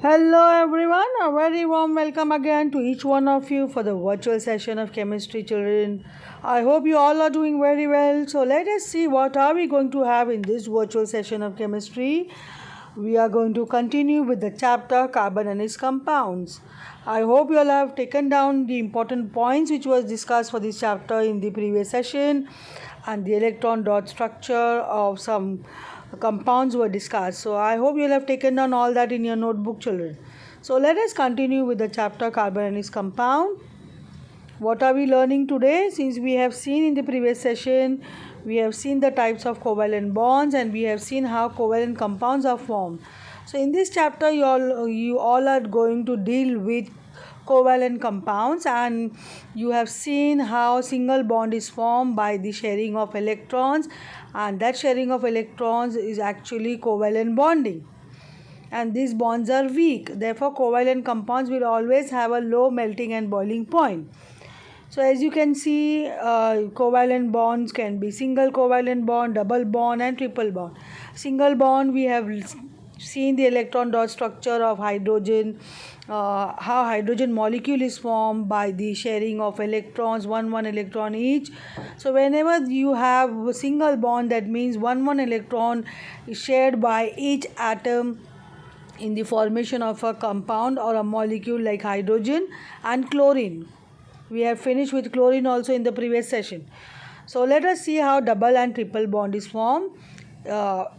Hello everyone, a very warm welcome again to each one of you for the virtual session of chemistry children. I hope you all are doing very well. So let us see what are we going to have in this virtual session of chemistry. We are going to continue with the chapter carbon and its compounds. I hope you all have taken down the important points which was discussed for this chapter in the previous session, and the electron dot structure of some compounds were discussed. So I hope you will have taken down all that in your notebook, children. So let us continue with the chapter carbon and its compound. What are we learning today? Since we have seen in the previous session, we have seen the types of covalent bonds and we have seen how covalent compounds are formed. So in this chapter, you all are going to deal with covalent compounds, and you have seen how single bond is formed by the sharing of electrons, and that sharing of electrons is actually covalent bonding, and these bonds are weak. Therefore covalent compounds will always have a low melting and boiling point. So as you can see, covalent bonds can be single covalent bond, double bond and triple bond. Single bond, we have seen the electron dot structure of hydrogen, how hydrogen molecule is formed by the sharing of electrons, one electron each. So whenever you have a single bond, that means one electron is shared by each atom in the formation of a compound or a molecule like hydrogen and chlorine. We have finished with chlorine also in the previous session. So let us see how double and triple bond is formed.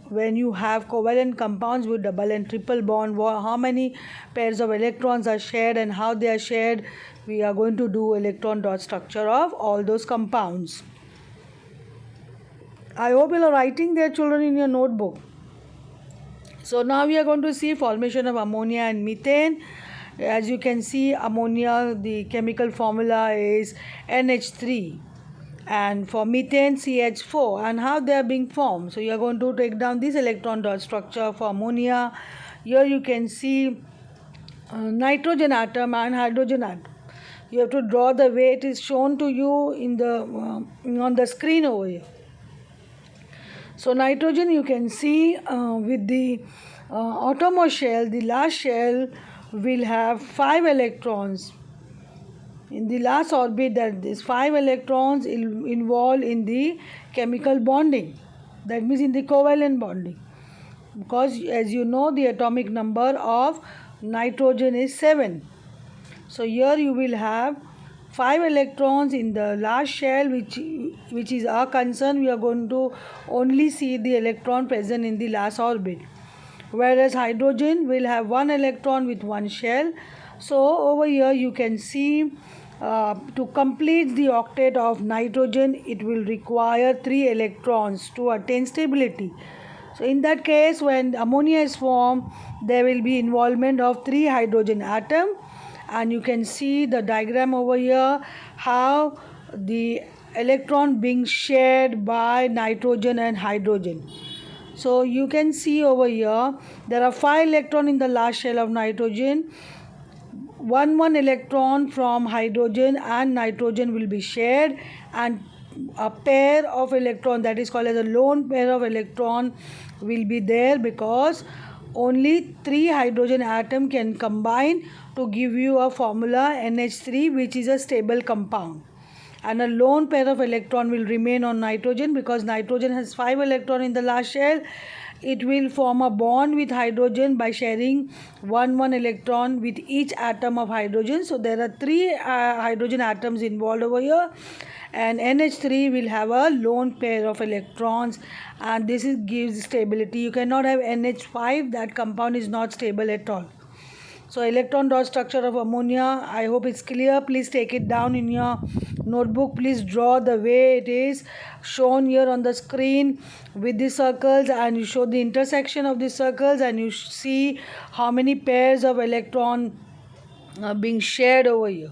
When you have covalent compounds with double and triple bond, how many pairs of electrons are shared and how they are shared, we are going to do electron dot structure of all those compounds. I hope you are writing their children in your notebook. So now we are going to see formation of ammonia and methane. As you can see, ammonia, the chemical formula is NH3, and for methane CH4, and how they are being formed. So you are going to take down this electron dot structure for ammonia. Here you can see nitrogen atom and hydrogen atom. You have to draw the way it is shown to you in the on the screen over here. So nitrogen, you can see with the outermost shell, the last shell will have 5 electrons. In the last orbit, that is 5 electrons involved in the chemical bonding, that means in the covalent bonding, because as you know the atomic number of nitrogen is 7. So here you will have 5 electrons in the last shell, which is our concern. We are going to only see the electron present in the last orbit, whereas hydrogen will have 1 electron with 1 shell. So over here you can see, to complete the octet of nitrogen, it will require 3 electrons to attain stability. So in that case, when ammonia is formed, there will be involvement of 3 hydrogen atom, and you can see the diagram over here, how the electron being shared by nitrogen and hydrogen. So you can see over here, there are 5 electrons in the last shell of nitrogen. One electron from hydrogen and nitrogen will be shared, and a pair of electron, that is called as a lone pair of electron, will be there, because only 3 hydrogen atom can combine to give you a formula NH3, which is a stable compound, and a lone pair of electron will remain on nitrogen, because nitrogen has 5 electron in the last shell. It will form a bond with hydrogen by sharing one electron with each atom of hydrogen. So there are 3 hydrogen atoms involved over here, and NH3 will have a lone pair of electrons, and this gives stability. You cannot have NH5, that compound is not stable at all. So electron dot structure of ammonia, I hope it's clear. Please take it down in your notebook. Please draw the way it is shown here on the screen with the circles, and you show the intersection of the circles, and you see how many pairs of electron are being shared over here.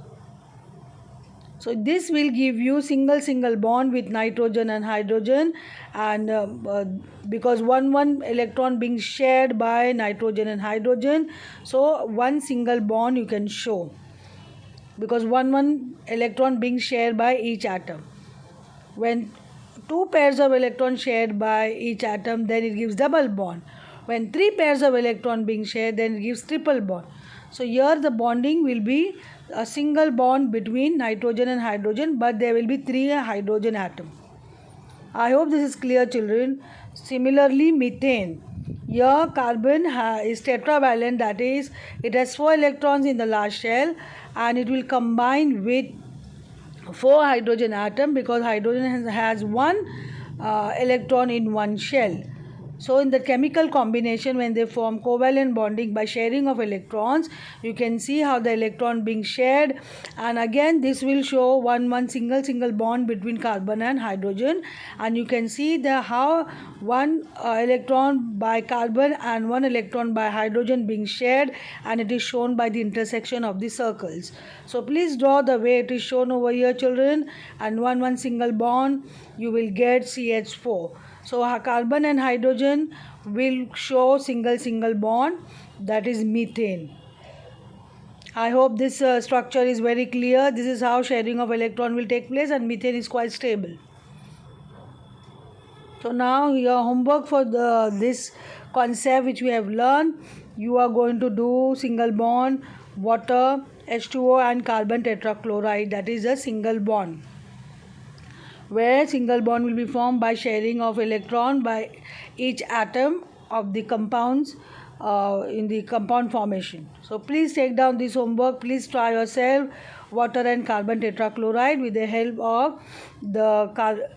So this will give you single bond with nitrogen and hydrogen, and because one electron being shared by nitrogen and hydrogen, so one single bond you can show, because one electron being shared by each atom. When 2 pairs of electrons shared by each atom, then it gives double bond. When 3 pairs of electron being shared, then it gives triple bond. So here the bonding will be a single bond between nitrogen and hydrogen, but there will be 3 hydrogen atoms. I hope this is clear, children. Similarly, methane. Here carbon is tetravalent, that is, it has 4 electrons in the last shell, and it will combine with 4 hydrogen atom, because hydrogen has 1 electron in one shell. So in the chemical combination, when they form covalent bonding by sharing of electrons, you can see how the electron being shared, and again this will show one single bond between carbon and hydrogen, and you can see the how 1 electron by carbon and 1 electron by hydrogen being shared, and it is shown by the intersection of the circles. So please draw the way it is shown over here, children, and one single bond, you will get CH4. So carbon and hydrogen will show single bond, that is methane. I hope this structure is very clear. This is how sharing of electron will take place, and methane is quite stable. So now your homework for this concept which we have learned, you are going to do single bond, water, H2O and carbon tetrachloride, that is a single bond, where single bond will be formed by sharing of electron by each atom of the compounds in the compound formation. So please take down this homework. Please try yourself water and carbon tetrachloride with the help of the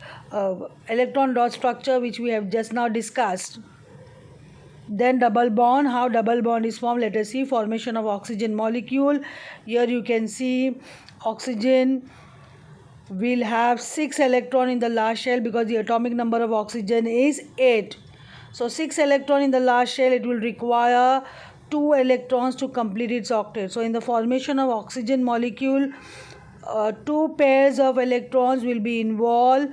electron dot structure which we have just now discussed. Then double bond, how double bond is formed. Let us see formation of oxygen molecule. Here you can see oxygen will have 6 electron in the last shell, because the atomic number of oxygen is 8. So 6 electron in the last shell, it will require 2 electrons to complete its octet. So in the formation of oxygen molecule, 2 pairs of electrons will be involved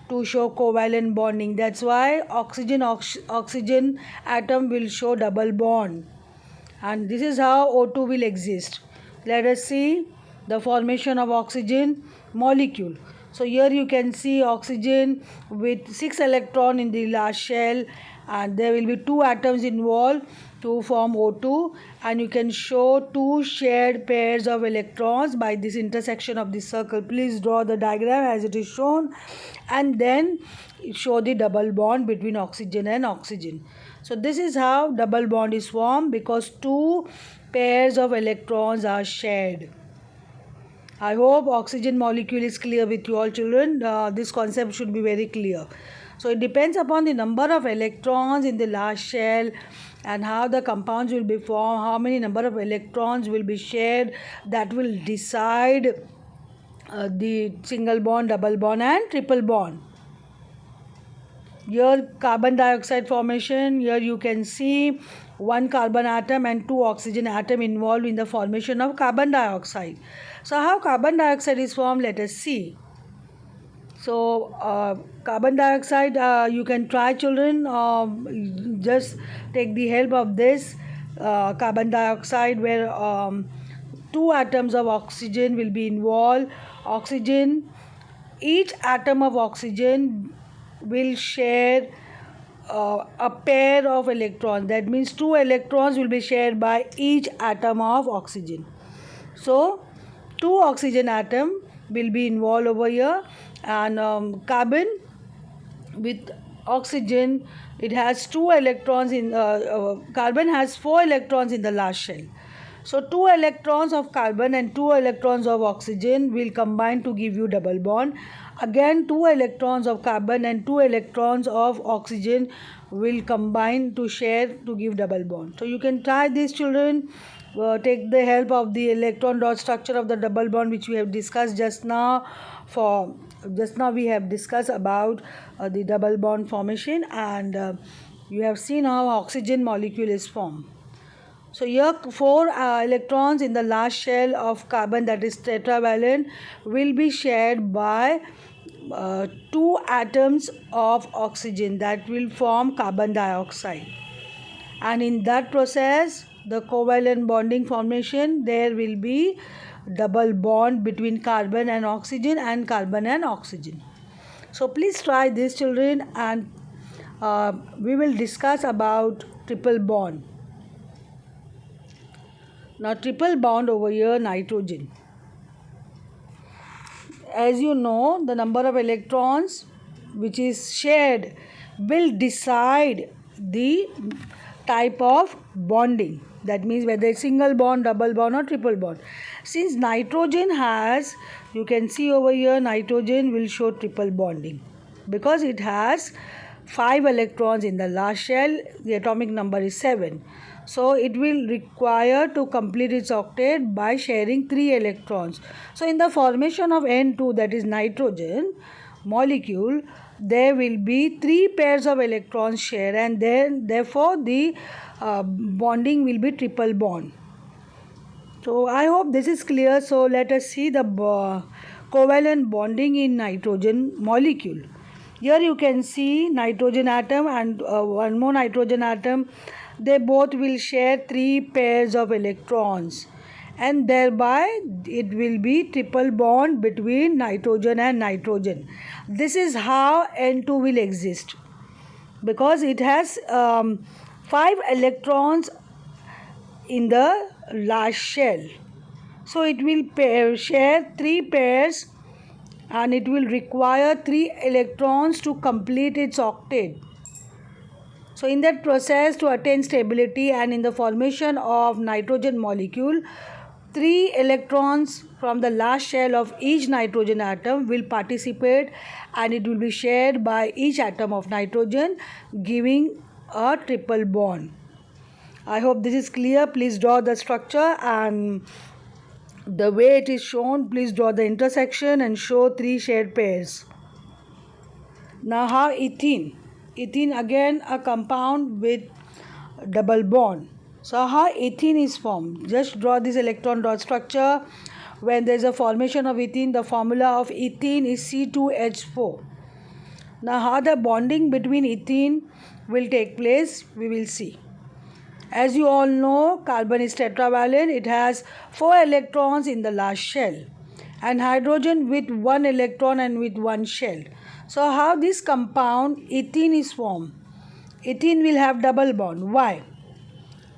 to show covalent bonding. That's why oxygen atom will show double bond, and this is how O2 will exist. Let us see the formation of oxygen molecule. So here you can see oxygen with 6 electron in the last shell, and there will be 2 atoms involved to form O2, and you can show 2 shared pairs of electrons by this intersection of this circle. Please draw the diagram as it is shown, and then show the double bond between oxygen and oxygen. So this is how double bond is formed, because 2 pairs of electrons are shared. I hope oxygen molecule is clear with you all, children. This concept should be very clear. So it depends upon the number of electrons in the last shell and how the compounds will be formed, how many number of electrons will be shared, that will decide the single bond, double bond and triple bond. Here carbon dioxide formation, here you can see 1 carbon atom and 2 oxygen atom involved in the formation of carbon dioxide. So how carbon dioxide is formed, let us see. So carbon dioxide, you can try, children, just take the help of this carbon dioxide, where 2 atoms of oxygen will be involved. Oxygen, each atom of oxygen will share a pair of electrons. That means 2 electrons will be shared by each atom of oxygen. So 2 oxygen atom will be involved over here, and carbon with oxygen, it has 2 electrons in carbon has 4 electrons in the last shell. So 2 electrons of carbon and 2 electrons of oxygen will combine to give you double bond. Again 2 electrons of carbon and 2 electrons of oxygen will combine to share to give double bond. So you can try this, children. Take the help of the electron dot structure of the double bond which we have discussed just now. Just now we have discussed about the double bond formation, and you have seen how oxygen molecule is formed. So here 4 electrons in the last shell of carbon, that is tetravalent, will be shared by 2 atoms of oxygen, that will form carbon dioxide. And in that process, the covalent bonding formation, there will be double bond between carbon and oxygen and carbon and oxygen. So please try this, children, and we will discuss about triple bond. Now triple bond over here, nitrogen. As you know, the number of electrons which is shared will decide the type of bonding. That means whether it's single bond, double bond or triple bond. Since nitrogen has, you can see over here, nitrogen will show triple bonding because it has 5 electrons in the last shell. The atomic number is 7. So it will require to complete its octet by sharing 3 electrons. So in the formation of N2, that is nitrogen molecule, there will be 3 pairs of electrons shared, and then therefore the bonding will be triple bond. So I hope this is clear. So let us see the covalent bonding in nitrogen molecule. Here you can see nitrogen atom and one more nitrogen atom. They both will share 3 pairs of electrons, and thereby it will be triple bond between nitrogen and nitrogen. This is how N2 will exist because it has 5 electrons in the last shell. So it will share 3 pairs, and it will require 3 electrons to complete its octet. So in that process, to attain stability and in the formation of nitrogen molecule, 3 electrons from the last shell of each nitrogen atom will participate, and it will be shared by each atom of nitrogen, giving a triple bond. I hope this is clear. Please draw the structure, and the way it is shown, please draw the intersection and show 3 shared pairs. Now how ethene? Ethene again a compound with double bond. So how ethene is formed? Just draw this electron dot structure. When there is a formation of ethene, the formula of ethene is C2H4. Now how the bonding between ethene will take place, we will see. As you all know, carbon is tetravalent. It has 4 electrons in the last shell, and hydrogen with 1 electron and with 1 shell. So how this compound ethene is formed? Ethene will have double bond. Why?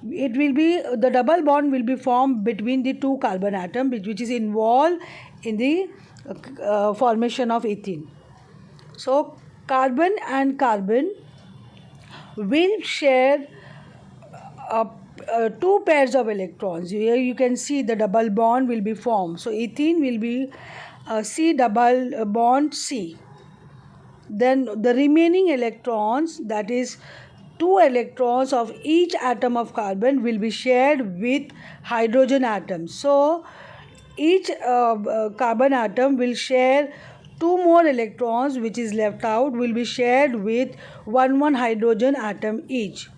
It will be, the double bond will be formed between the 2 carbon atom which is involved in the formation of ethene. So carbon and carbon will share 2 pairs of electrons. Here you can see the double bond will be formed. So ethene will be C double bond C. Then the remaining electrons, that is 2 electrons of each atom of carbon, will be shared with hydrogen atoms. So each carbon atom will share 2 more electrons, which is left out will be shared with 1 hydrogen atom each.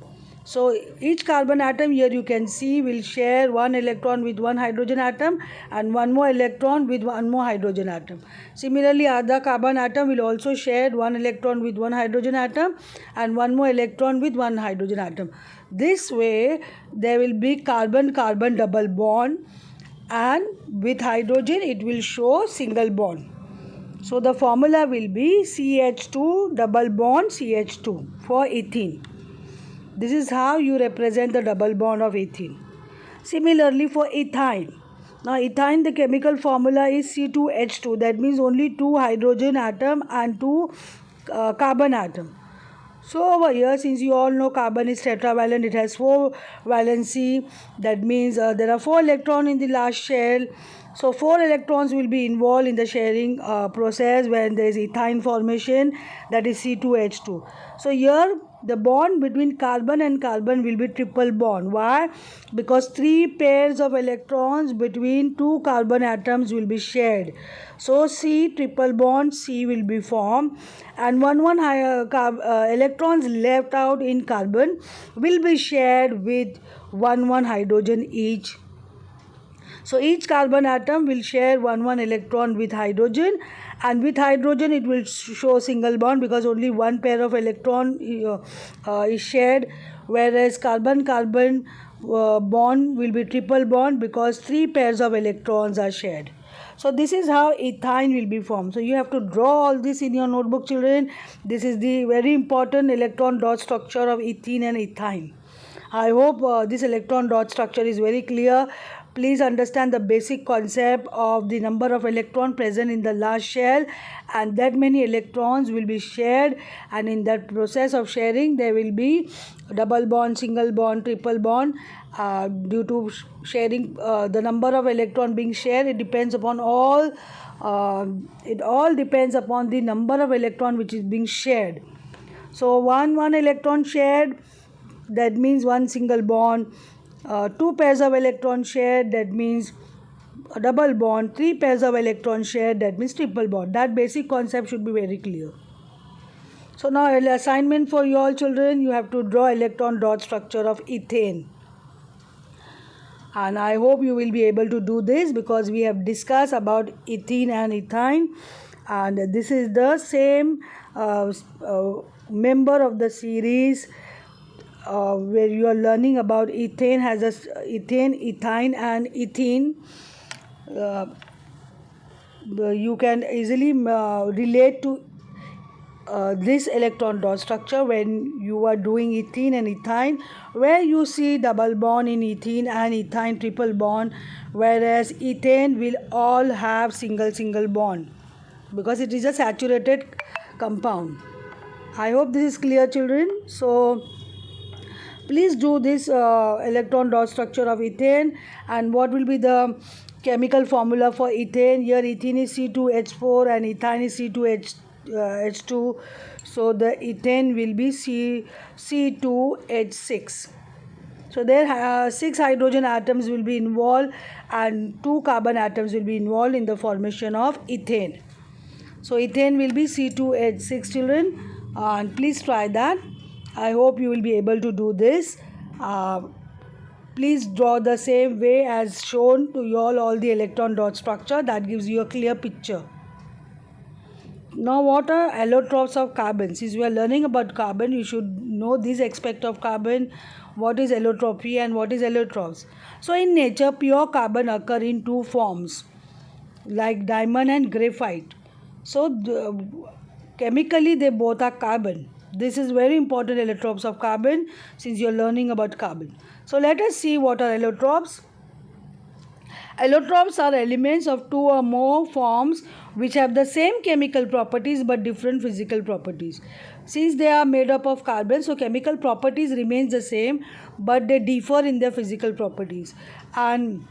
So each carbon atom, here you can see, will share 1 electron with 1 hydrogen atom and 1 more electron with 1 more hydrogen atom. Similarly, other carbon atom will also share 1 electron with 1 hydrogen atom and 1 more electron with 1 hydrogen atom. This way there will be carbon-carbon double bond, and with hydrogen it will show single bond. So the formula will be CH2 double bond CH2 for ethene. This is how you represent the double bond of ethene. Similarly for ethyne. Now ethyne, the chemical formula is C2H2. That means only 2 hydrogen atom and 2 carbon atom. So over here, since you all know carbon is tetravalent, it has 4 valency. That means there are 4 electrons in the last shell. So 4 electrons will be involved in the sharing process when there is ethyne formation, that is C2H2. So here the bond between carbon and carbon will be triple bond. Why? Because 3 pairs of electrons between 2 carbon atoms will be shared. So C triple bond C will be formed, and 1 electrons left out in carbon will be shared with 1 hydrogen each. So each carbon atom will share 1 electron with hydrogen, and with hydrogen it will show single bond because only 1 pair of electron is shared, whereas carbon-carbon bond will be triple bond because 3 pairs of electrons are shared. So this is how ethyne will be formed. So you have to draw all this in your notebook, children. This is the very important electron dot structure of ethene and ethyne. I hope this electron dot structure is very clear. Please understand the basic concept of the number of electrons present in the last shell, and that many electrons will be shared, and in that process of sharing there will be double bond, single bond, triple bond. Due to sharing, the number of electron being shared, it depends upon all it all depends upon the number of electron which is being shared. So one electron shared, that means one single bond. Two pairs of electrons shared, that means a double bond. Three pairs of electrons shared, that means triple bond. That basic concept should be very clear. So now assignment for you all children, you have to draw electron dot structure of ethane. And I hope you will be able to do this, because we have discussed about ethene and ethine, and this is the same member of the series where you are learning about ethane has a ethane, ethine and ethene. You can easily relate to this electron dot structure when you are doing ethene and ethine, where you see double bond in ethene and ethine triple bond, whereas ethane will all have single bond because it is a saturated compound. I hope this is clear children. So please do this electron dot structure of ethane, and what will be the chemical formula for ethane. Here ethene is C2H4 and ethine is C2H2, so the ethane will be C2H6. So there 6 hydrogen atoms will be involved and 2 carbon atoms will be involved in the formation of ethane. So ethane will be C2H6 children, and please try that. I hope you will be able to do this. Please draw the same way as shown to you all the electron dot structure. That gives you a clear picture. Now what are allotropes of carbon? Since we are learning about carbon, you should know this aspect of carbon. What is allotropy and what is allotropes? So in nature, pure carbon occur in 2 forms, like diamond and graphite. So chemically they both are carbon. This is very important, allotropes of carbon, since you are learning about carbon. So let us see what are allotropes. Allotropes are elements of 2 or more forms which have the same chemical properties but different physical properties. Since they are made up of carbon, so chemical properties remains the same, but they differ in their physical properties. And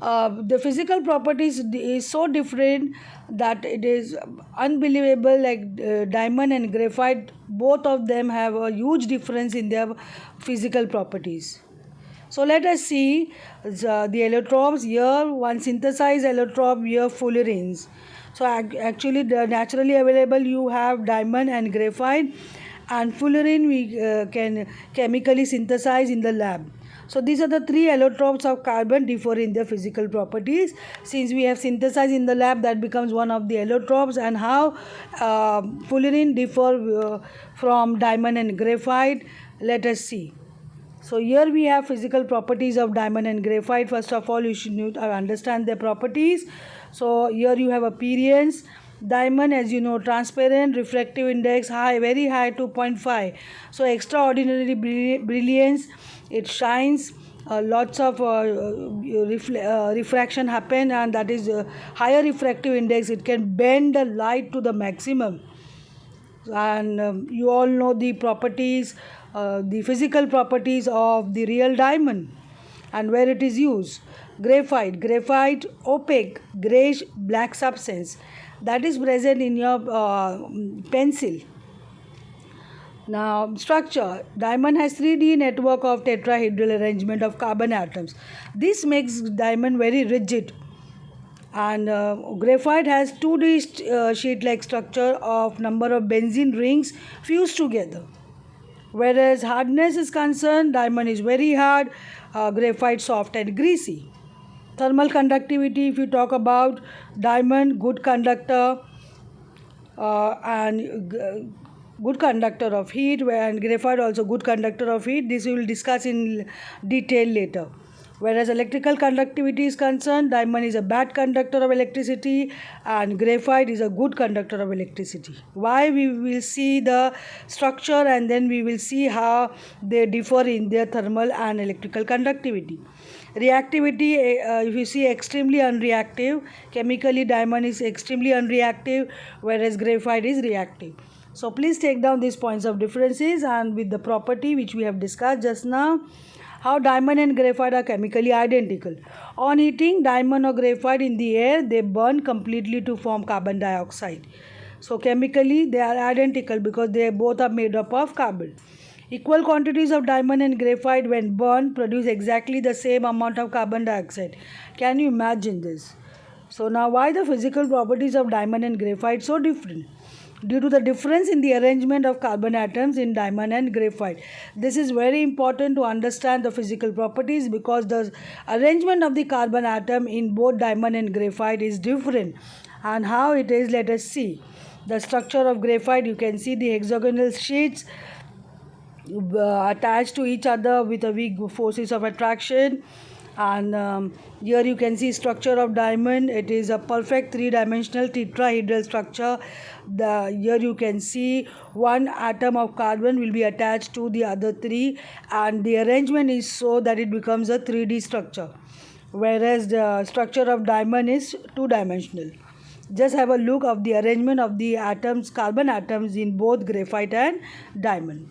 the physical properties is so different that it is unbelievable. Like diamond and graphite, both of them have a huge difference in their physical properties. So let us see the allotropes. Here one synthesized allotrope, here fullerenes. So actually the naturally available you have diamond and graphite, and fullerene we can chemically synthesize in the lab. So these are the 3 allotropes of carbon, differ in their physical properties. Since we have synthesized in the lab, that becomes one of the allotropes. And how fullerene differ from diamond and graphite, let us see. So here we have physical properties of diamond and graphite. First of all, you should understand their properties. So here you have appearance. Diamond, as you know, transparent, refractive index high, very high, 2.5. So extraordinary brilliance, it shines. Lots of refraction happen, and that is higher refractive index. It can bend the light to the maximum. And you all know the properties, the physical properties of the real diamond and where it is used. Graphite opaque, grayish black substance that is present in your pencil. Now structure, diamond has 3D network of tetrahedral arrangement of carbon atoms. This makes diamond very rigid. And graphite has 2D sheet-like structure of number of benzene rings fused together. Whereas hardness is concerned, diamond is very hard, graphite soft and greasy. Thermal conductivity, if you talk about diamond, good conductor and good conductor of heat, and graphite also good conductor of heat. This we will discuss in detail later. Whereas electrical conductivity is concerned, diamond is a bad conductor of electricity and graphite is a good conductor of electricity. Why? We will see the structure and then we will see how they differ in their thermal and electrical conductivity. Reactivity, if you see, extremely unreactive. Chemically, diamond is extremely unreactive, whereas graphite is reactive. So please take down these points of differences, and with the property which we have discussed just now, how diamond and graphite are chemically identical. On heating diamond or graphite in the air, they burn completely to form carbon dioxide. So chemically they are identical because they both are made up of carbon. Equal quantities of diamond and graphite when burned produce exactly the same amount of carbon dioxide. Can you imagine this? So now, why the physical properties of diamond and graphite so different? Due to the difference in the arrangement of carbon atoms in diamond and graphite. This is very important to understand the physical properties because the arrangement of the carbon atom in both diamond and graphite is different. And how it is, let us see. The structure of graphite, you can see the hexagonal sheets attached to each other with a weak forces of attraction. And here you can see structure of diamond. It is a perfect three-dimensional tetrahedral structure. Here you can see one atom of carbon will be attached to the other three, and the arrangement is so that it becomes a 3D structure, whereas the structure of diamond is two-dimensional. Just have a look of the arrangement of the atoms, carbon atoms in both graphite and diamond.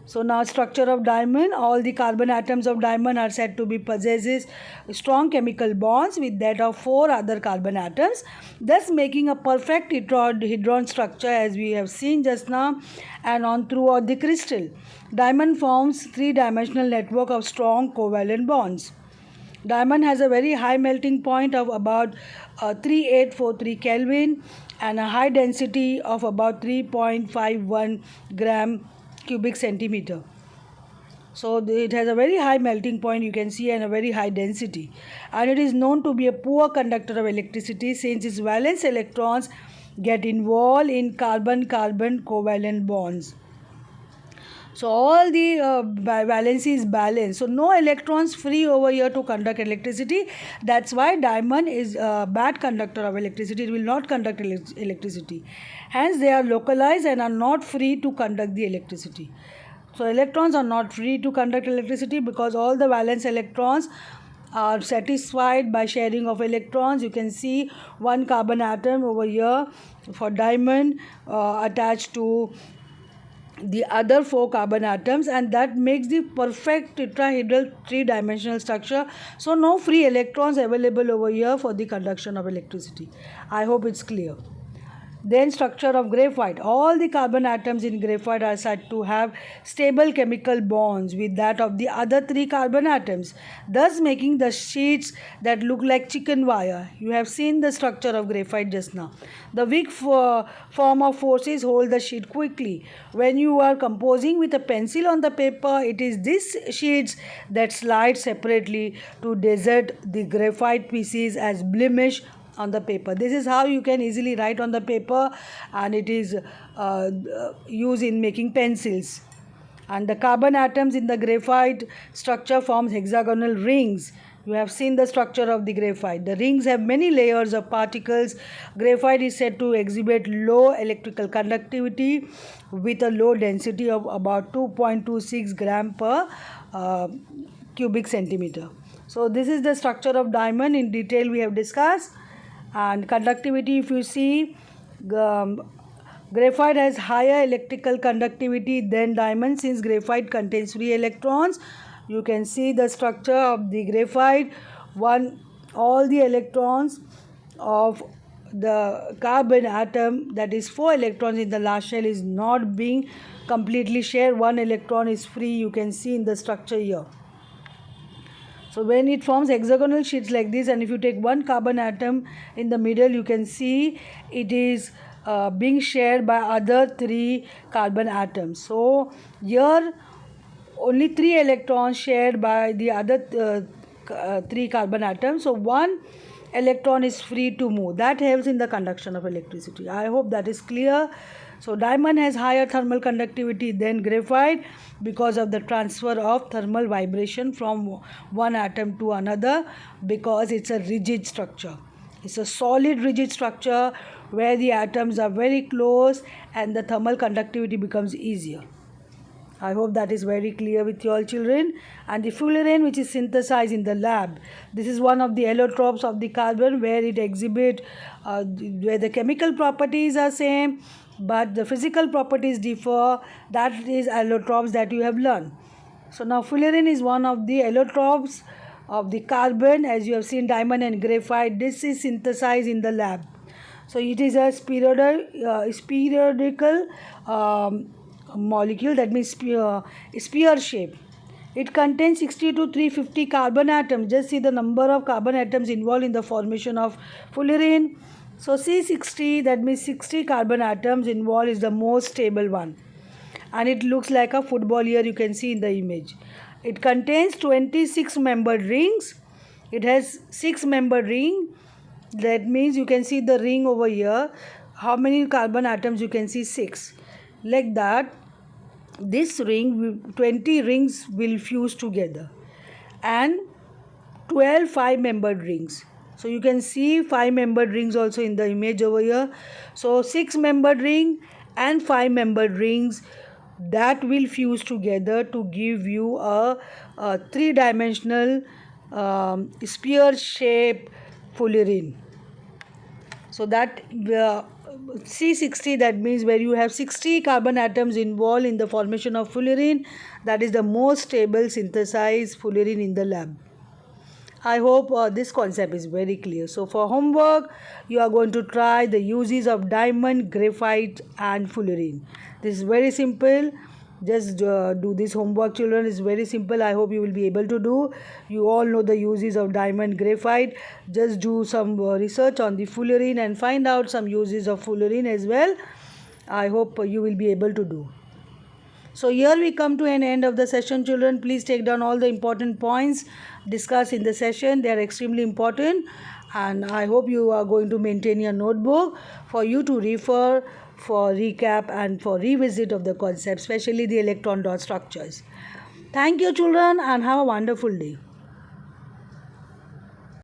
So now, structure of diamond, all the carbon atoms of diamond are said to be possesses strong chemical bonds with that of 4 other carbon atoms, thus making a perfect tetrahedron structure as we have seen just now. And on throughout the crystal, diamond forms 3-dimensional network of strong covalent bonds. Diamond has a very high melting point of about 3843 Kelvin and a high density of about 3.51 gram cubic centimeter. So it has a very high melting point, you can see, and a very high density, and it is known to be a poor conductor of electricity since its valence electrons get involved in carbon-carbon covalent bonds. So all the valency is balanced. So no electrons free over here to conduct electricity. That's why diamond is a bad conductor of electricity. It will not conduct electricity. Hence they are localized and are not free to conduct the electricity. So electrons are not free to conduct electricity because all the valence electrons are satisfied by sharing of electrons. You can see one carbon atom over here for diamond attached to the other 4 carbon atoms, and that makes the perfect tetrahedral 3-dimensional structure. So no free electrons available over here for the conduction of electricity. I hope it's clear. Then structure of graphite. All the carbon atoms in graphite are said to have stable chemical bonds with that of the other 3 carbon atoms, thus making the sheets that look like chicken wire. You have seen the structure of graphite just now. The weak form of forces hold the sheet quickly. When you are composing with a pencil on the paper, it is these sheets that slide separately to desert the graphite pieces as blemish on the paper. This is how you can easily write on the paper, and it is used in making pencils. And the carbon atoms in the graphite structure forms hexagonal rings. You have seen the structure of the graphite. The rings have many layers of particles. Graphite is said to exhibit low electrical conductivity with a low density of about 2.26 gram per cubic centimeter. So this is the structure of diamond in detail we have discussed. And conductivity, if you see, graphite has higher electrical conductivity than diamond since graphite contains free electrons. You can see the structure of the graphite. All the electrons of the carbon atom, that is 4 electrons in the last shell, is not being completely shared. 1 electron is free, you can see in the structure here. So when it forms hexagonal sheets like this, and if you take 1 carbon atom in the middle, you can see it is being shared by other 3 carbon atoms. So here only 3 electrons shared by the other 3 carbon atoms. So 1 electron is free to move. That helps in the conduction of electricity. I hope that is clear. So diamond has higher thermal conductivity than graphite because of the transfer of thermal vibration from one atom to another, because it's a rigid structure. It's a solid rigid structure where the atoms are very close and the thermal conductivity becomes easier. I hope that is very clear with you all children. And the fullerene, which is synthesized in the lab, this is one of the allotropes of the carbon, where it exhibit where the chemical properties are same but the physical properties differ. That is allotropes that you have learned. So now fullerene is one of the allotropes of the carbon. As you have seen, diamond and graphite, this is synthesized in the lab. So it is a spherical molecule, that means sphere shape. It contains 60 to 350 carbon atoms. Just see the number of carbon atoms involved in the formation of fullerene. So C60, that means 60 carbon atoms involved, is the most stable one. And it looks like a football here, you can see in the image. It contains 26 membered rings. It has 6 membered ring. That means you can see the ring over here. How many carbon atoms? You can see 6. Like that, this ring, 20 rings will fuse together, and 12 5-membered rings. So you can see 5-membered rings also in the image over here. So 6-membered ring and 5-membered rings, that will fuse together to give you a 3-dimensional sphere shape fullerene. So that C60, that means where you have 60 carbon atoms involved in the formation of fullerene, that is the most stable synthesized fullerene in the lab. I hope this concept is very clear. So for homework, you are going to try the uses of diamond, graphite and fullerene. This is very simple. Just do this homework, children. It's very simple. I hope you will be able to do. You all know the uses of diamond, graphite. Just do some research on the fullerene and find out some uses of fullerene as well. I hope you will be able to do. So here we come to an end of the session, children. Please take down all the important points discussed in the session. They are extremely important, and I hope you are going to maintain your notebook for you to refer for recap and for revisit of the concept, especially the electron dot structures. Thank you, children, and have a wonderful day.